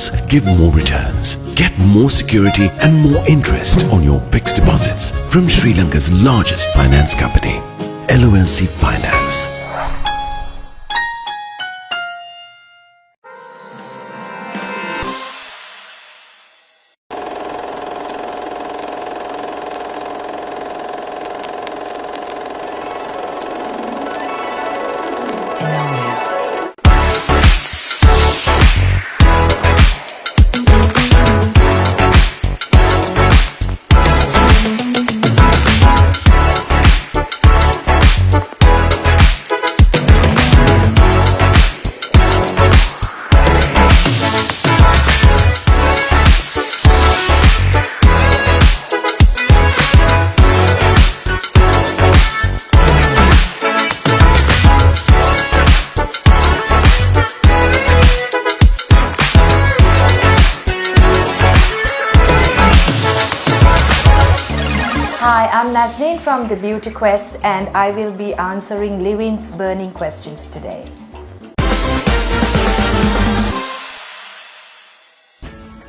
loans give more returns. Get more security and more interest on your fixed deposits from Sri Lanka's largest finance company, LOLC Finance. Hi, I'm Nazneen from The Beauty Quest and I will be answering Levin's burning questions today.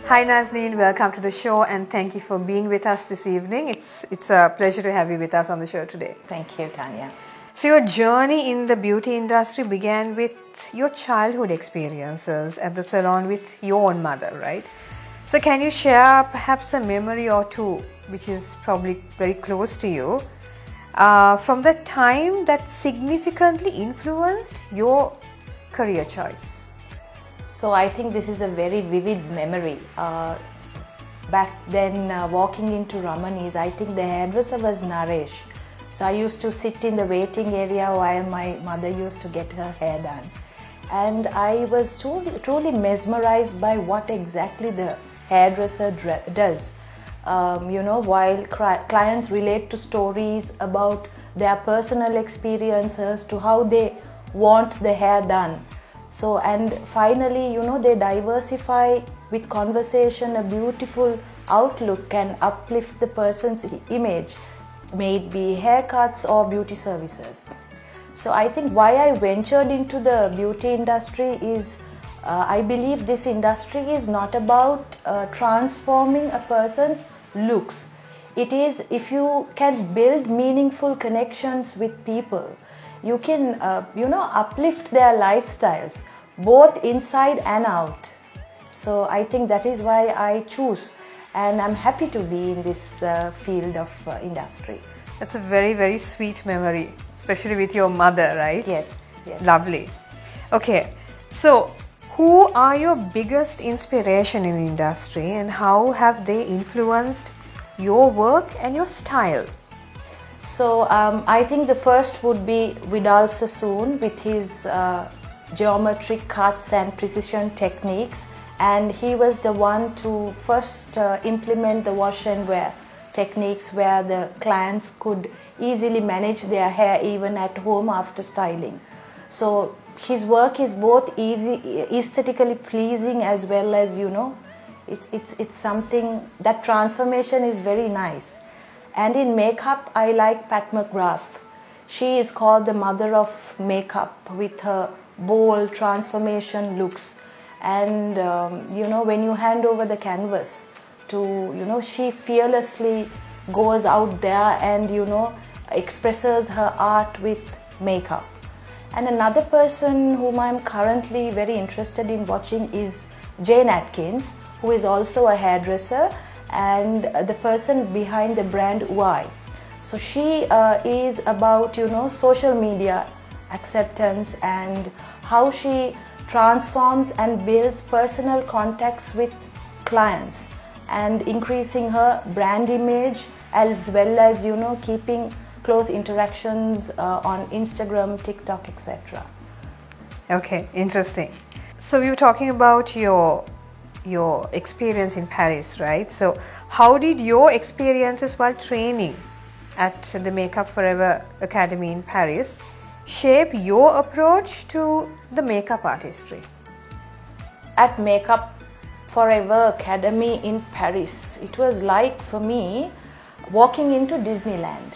Hi Nazneen, welcome to the show and thank you for being with us this evening. It's a pleasure to have you with us on the show today. Thank you, Tanya. So your journey in the beauty industry began with your childhood experiences at the salon with your own mother, right? So can you share perhaps a memory or two which is probably very close to you from the time that significantly influenced your career choice? So I think this is a very vivid memory. Back then, walking into Ramani's, I think the hairdresser was Naresh. So I used to sit in the waiting area while my mother used to get her hair done. And I was truly mesmerized by what exactly the hairdresser does. While clients relate to stories about their personal experiences to how they want the hair done. So, and finally, they diversify with conversation, a beautiful outlook can uplift the person's image, may it be haircuts or beauty services. So I think why I ventured into the beauty industry is I believe this industry is not about transforming a person's looks. It is if you can build meaningful connections with people, you can uplift their lifestyles both inside and out. So I think that is why I choose and I'm happy to be in this field of industry. That's a very, very sweet memory, especially with your mother, right? Yes, yes. Lovely. Okay, so who are your biggest inspiration in the industry and how have they influenced your work and your style? So I think the first would be Vidal Sassoon with his geometric cuts and precision techniques, and he was the one to first implement the wash and wear techniques where the clients could easily manage their hair even at home after styling. So his work is both aesthetically pleasing as well as it's something that transformation is very nice. And in makeup I like Pat McGrath. She is called the mother of makeup with her bold transformation looks. And when you hand over the canvas to she fearlessly goes out there and expresses her art with makeup. And another person whom I'm currently very interested in watching is Jane Atkins, who is also a hairdresser and the person behind the brand UI. So she is about social media acceptance and how she transforms and builds personal contacts with clients and increasing her brand image as well as keeping close interactions on Instagram, TikTok, etc. Okay, interesting. So we were talking about your experience in Paris, right? So how did your experiences while training at the Makeup Forever Academy in Paris shape your approach to the makeup artistry? At Makeup Forever Academy in Paris, it was like for me walking into Disneyland.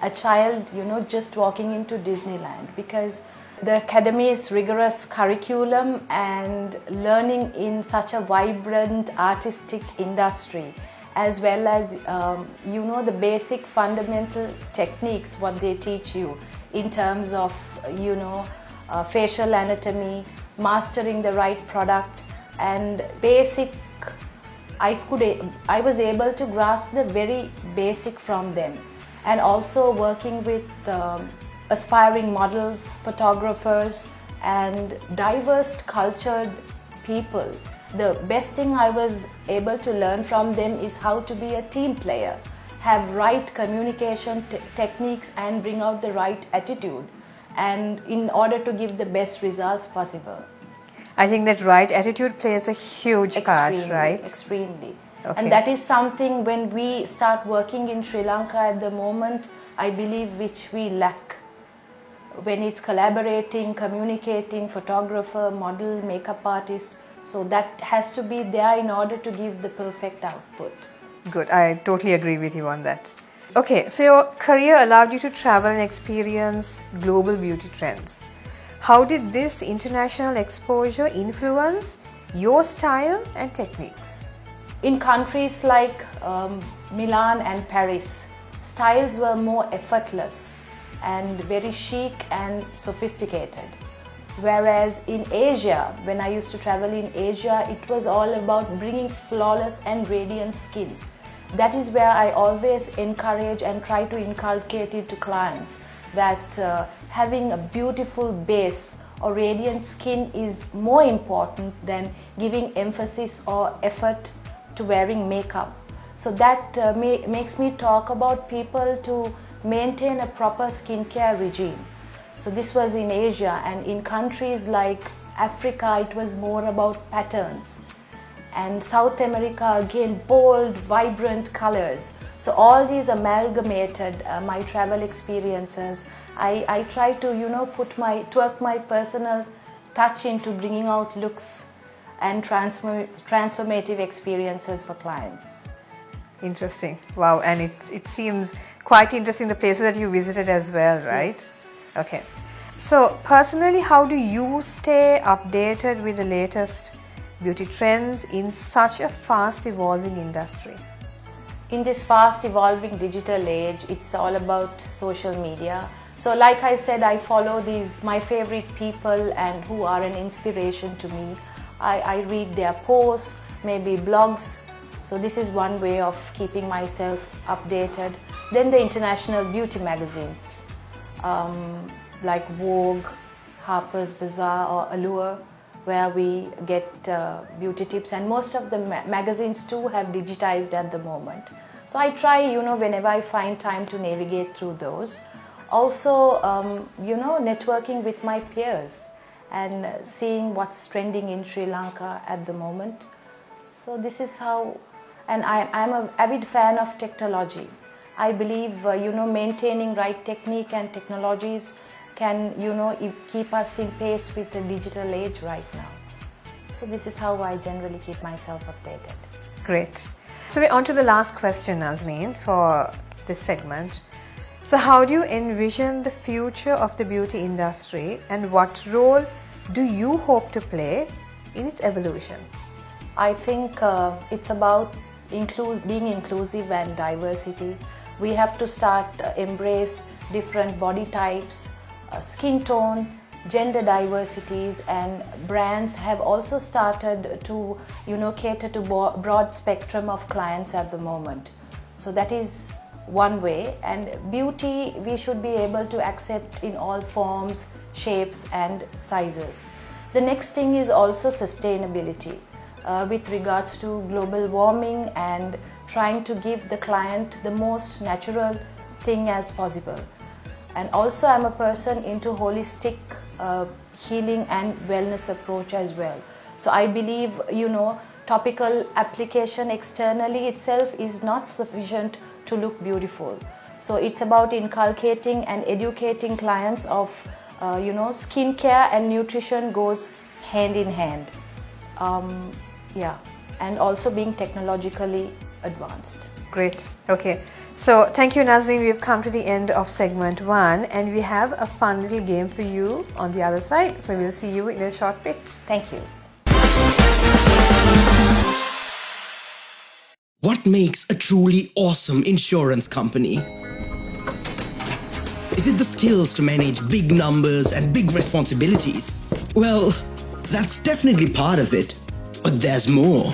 A child, just walking into Disneyland, because The academy's rigorous curriculum and learning in such a vibrant artistic industry, as well as the basic fundamental techniques what they teach you in terms of facial anatomy, mastering the right product, and basic. I was able to grasp the very basic from them, and also working with aspiring models, photographers, and diverse cultured people. The best thing I was able to learn from them is how to be a team player, have right communication techniques, and bring out the right attitude, and in order to give the best results possible. I think that right attitude plays a huge part, right? Extremely. Okay. And that is something when we start working in Sri Lanka at the moment, I believe which we lack. When it's collaborating, communicating, photographer, model, makeup artist, so that has to be there in order to give the perfect output. Good, I totally agree with you on that. Okay, so your career allowed you to travel and experience global beauty trends. How did this international exposure influence your style and techniques? In countries like Milan and Paris, styles were more effortless and very chic and sophisticated. Whereas in Asia, when I used to travel in Asia, it was all about bringing flawless and radiant skin. That is where I always encourage and try to inculcate it to clients that having a beautiful base or radiant skin is more important than giving emphasis or effort to wearing makeup. So that makes me talk about people to maintain a proper skincare regime. So this was in Asia, and in countries like Africa it was more about patterns, and South America again bold, vibrant colors. So all these amalgamated my travel experiences. I try to twerk my personal touch into bringing out looks and transformative experiences for clients. Interesting. Wow, and it seems quite interesting the places that you visited as well, right? Yes. Okay. So personally, how do you stay updated with the latest beauty trends in such a fast evolving industry? In this fast evolving digital age, it's all about social media. So like I said, I follow my favorite people and who are an inspiration to me. I read their posts, maybe blogs. So this is one way of keeping myself updated. Then the international beauty magazines like Vogue, Harper's Bazaar or Allure, where we get beauty tips, and most of the magazines too have digitized at the moment. So I try, whenever I find time to navigate through those. Also, networking with my peers and seeing what's trending in Sri Lanka at the moment. So this is how, and I'm an avid fan of technology. I believe, maintaining right technique and technologies can, keep us in pace with the digital age right now. So this is how I generally keep myself updated. Great. So we're on to the last question, Nazneen, for this segment. So how do you envision the future of the beauty industry, and what role do you hope to play in its evolution? I think it's about being inclusive and diversity. We have to start embrace different body types, skin tone, gender diversities, and brands have also started to cater to broad spectrum of clients at the moment. So that is one way, and beauty we should be able to accept in all forms, shapes and sizes. The next thing is also sustainability with regards to global warming and trying to give the client the most natural thing as possible. And also I'm a person into holistic healing and wellness approach as well. So I believe topical application externally itself is not sufficient to look beautiful. So it's about inculcating and educating clients of skincare and nutrition goes hand in hand. And also being technologically advanced. Great. Okay. So thank you, Nazneen. We've come to the end of segment 1 and we have a fun little game for you on the other side. So we'll see you in a short bit. Thank you. What makes a truly awesome insurance company? Is it the skills to manage big numbers and big responsibilities? Well, that's definitely part of it. But there's more.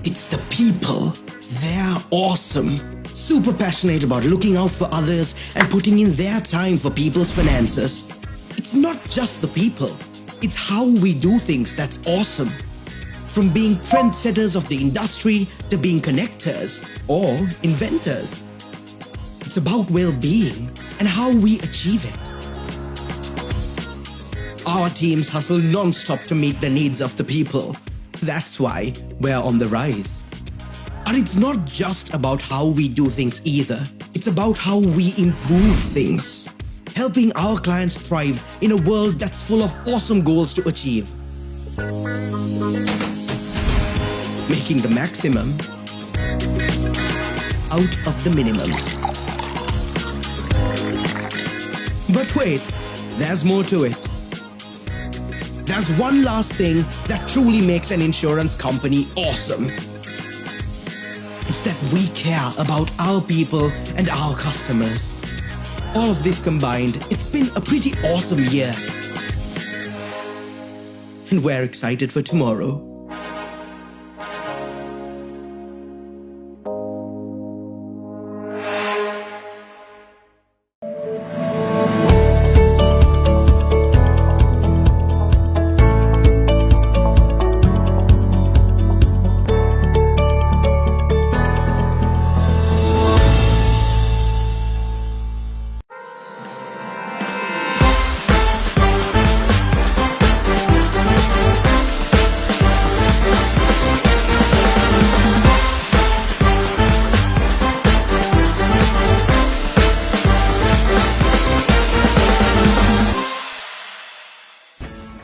It's the people. They're awesome. Super passionate about looking out for others and putting in their time for people's finances. It's not just the people. It's how we do things that's awesome. From being trendsetters of the industry to being connectors or inventors. It's about well-being and how we achieve it. Our teams hustle non-stop to meet the needs of the people. That's why we're on the rise. But it's not just about how we do things either. It's about how we improve things. Helping our clients thrive in a world that's full of awesome goals to achieve. Making the maximum out of the minimum. But wait, there's more to it. There's one last thing that truly makes an insurance company awesome. It's that we care about our people and our customers. All of this combined, it's been a pretty awesome year. And we're excited for tomorrow.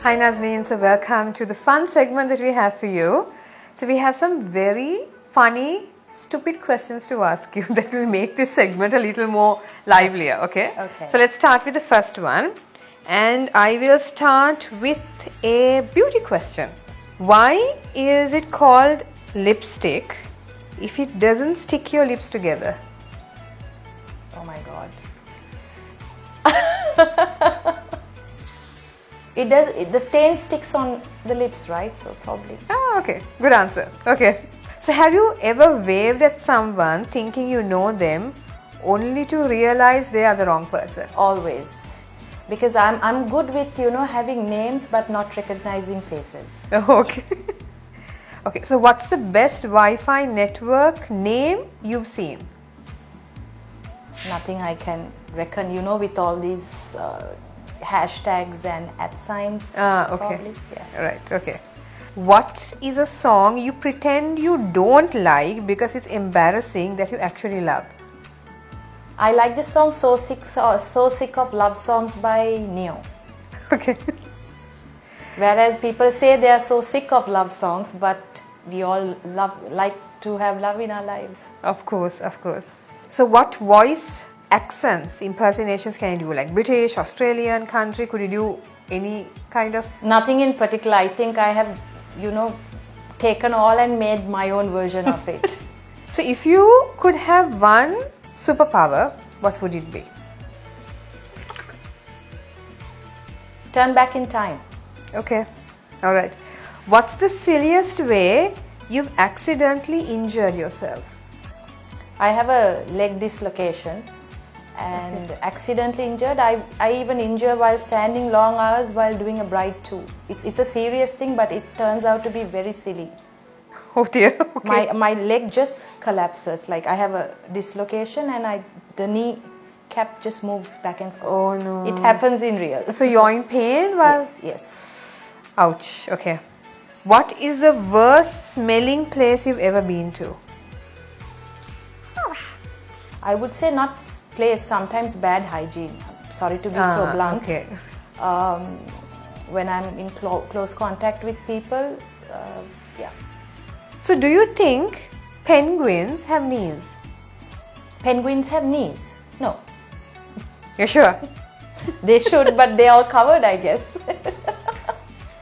Hi Nazneen, so welcome to the fun segment that we have for you. So we have some very funny, stupid questions to ask you that will make this segment a little more livelier, okay? Okay. So let's start with the first one. And I will start with a beauty question. Why is it called lipstick if it doesn't stick your lips together? Oh my God. It does. The stain sticks on the lips, right? So probably. Ah, okay. Good answer. Okay. So have you ever waved at someone thinking you know them only to realize they are the wrong person? Always. Because I'm good with, having names but not recognizing faces. Okay. Okay, so what's the best Wi-Fi network name you've seen? Nothing I can reckon, with all these hashtags and @ signs. Okay. Probably. Yeah. Right, okay. What is a song you pretend you don't like because it's embarrassing that you actually love? I like this song So Sick of Love Songs by Neo. Okay. Whereas people say they are so sick of love songs, but we all like to have love in our lives. Of course, of course. So what voice accents, impersonations can you do? Like British, Australian, country? Could you do any kind of? Nothing in particular. I think I have, taken all and made my own version of it. So if you could have one superpower, what would it be? Turn back in time. Okay, all right. What's the silliest way you've accidentally injured yourself? I have a leg dislocation and accidentally injured. I even injure while standing long hours while doing a bride too. It's a serious thing, but it turns out to be very silly. Oh dear. Okay. My leg just collapses. Like I have a dislocation and the knee cap just moves back and forth. Oh no. It happens in real. So you're in pain while? Yes. Ouch. Okay. What is the worst smelling place you've ever been to? I would say not place, sometimes bad hygiene. I'm sorry to be so blunt. Okay. When I'm in close contact with people, yeah. So do you think penguins have knees? Penguins have knees? No. You're sure? They should, but they are covered, I guess.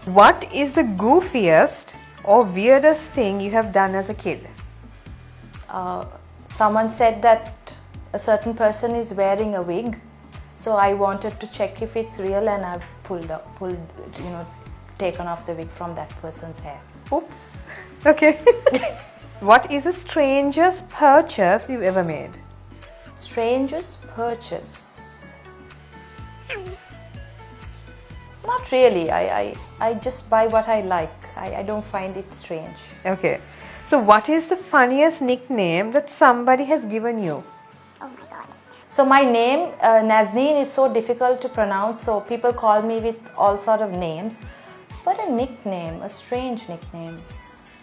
What is the goofiest or weirdest thing you have done as a kid? Someone said that a certain person is wearing a wig, so I wanted to check if it's real, and I taken off the wig from that person's hair. Oops. Okay. What is the strangest purchase you've ever made? Strangest purchase? Not really. I just buy what I like. I don't find it strange. Okay. So what is the funniest nickname that somebody has given you? Oh my god. So my name, Nazneen, is so difficult to pronounce, so people call me with all sort of names. But a nickname, a strange nickname.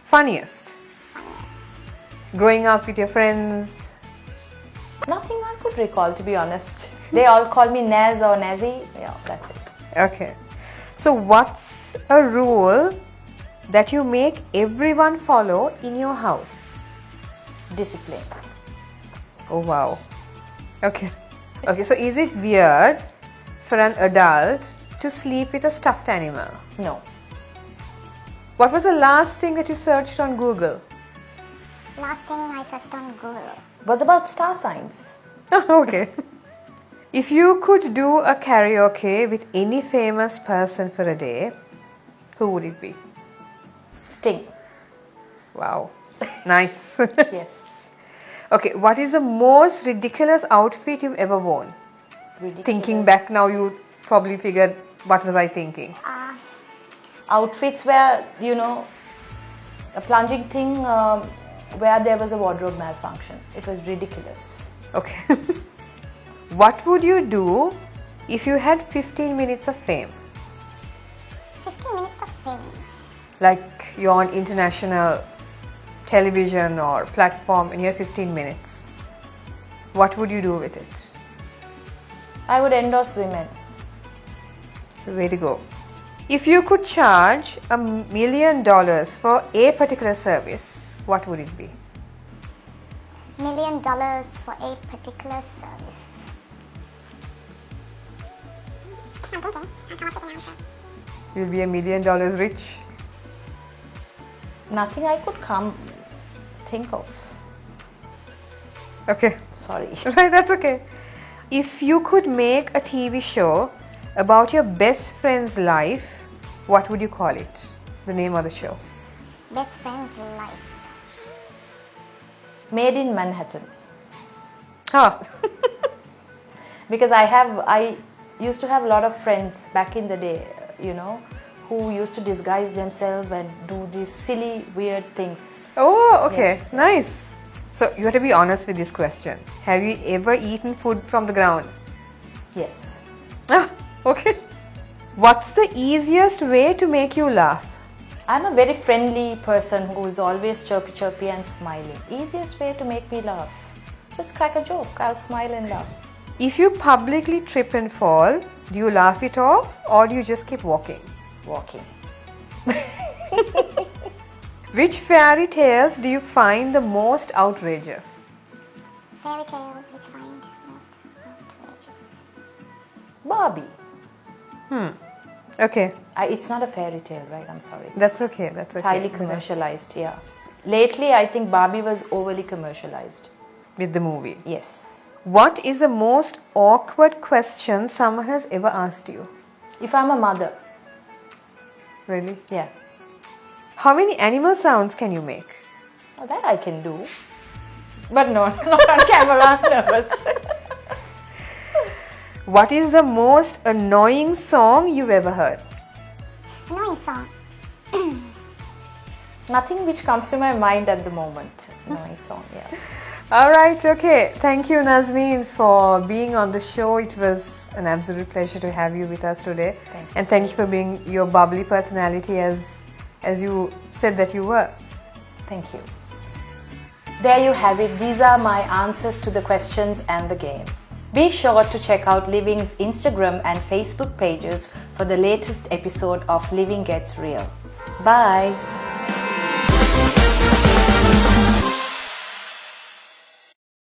Funniest? Growing up with your friends? Nothing I could recall, to be honest. They all call me Naz or Nazi. Yeah, that's it. Okay. So what's a rule that you make everyone follow in your house? Discipline. Oh wow. Okay. Okay, so is it weird for an adult to sleep with a stuffed animal? No. What was the last thing that you searched on Google? Last thing I searched on Google. Was about star signs. Okay. If you could do a karaoke with any famous person for a day, who would it be? Sting. Wow. Nice. Yes. Okay, what is the most ridiculous outfit you've ever worn? Ridiculous. Thinking back now, you probably figured, what was I thinking? Outfits where, a plunging thing where there was a wardrobe malfunction. It was ridiculous. Okay. What would you do if you had 15 minutes of fame? 15 minutes of fame. Like you're on international television or platform and you have 15 minutes. What would you do with it? I would endorse women. Way to go. If you could charge $1 million for a particular service, what would it be? $1 million for a particular service. I'm thinking. I'll come up with an answer. You'll be $1 million rich. Nothing I could think of. Okay. Sorry. Right, that's okay. If you could make a TV show about your best friend's life, what would you call it? The name of the show? Best friend's life. Made in Manhattan. Huh. Because I used to have a lot of friends back in the day, who used to disguise themselves and do these silly, weird things. Oh, okay. Yeah. Nice. So you have to be honest with this question. Have you ever eaten food from the ground? Yes. Ah, okay. What's the easiest way to make you laugh? I'm a very friendly person who is always chirpy and smiling. Easiest way to make me laugh. Just crack a joke. I'll smile and laugh. If you publicly trip and fall, do you laugh it off or do you just keep walking? Walking. Which fairy tales do you find the most outrageous? Fairy tales which find most outrageous. Barbie. Okay, It's not a fairy tale, right? I'm sorry. that's okay. That's okay. It's highly commercialized, yeah. Lately, I think Barbie was overly commercialized. With the movie. Yes. What is the most awkward question someone has ever asked you? If I'm a mother, Really? yeah. How many animal sounds can you make? Well, that I can do. But no, not on camera. I'm nervous. What is the most annoying song you've ever heard? Annoying song. Nothing which comes to my mind at the moment. Annoying song, yeah. Alright, okay. Thank you, Nazneen, for being on the show. It was an absolute pleasure to have you with us today. Thank you. And thank you for being your bubbly personality as you said that you were. Thank you. There you have it. These are my answers to the questions and the game. Be sure to check out Living's Instagram and Facebook pages for the latest episode of Living Gets Real. Bye.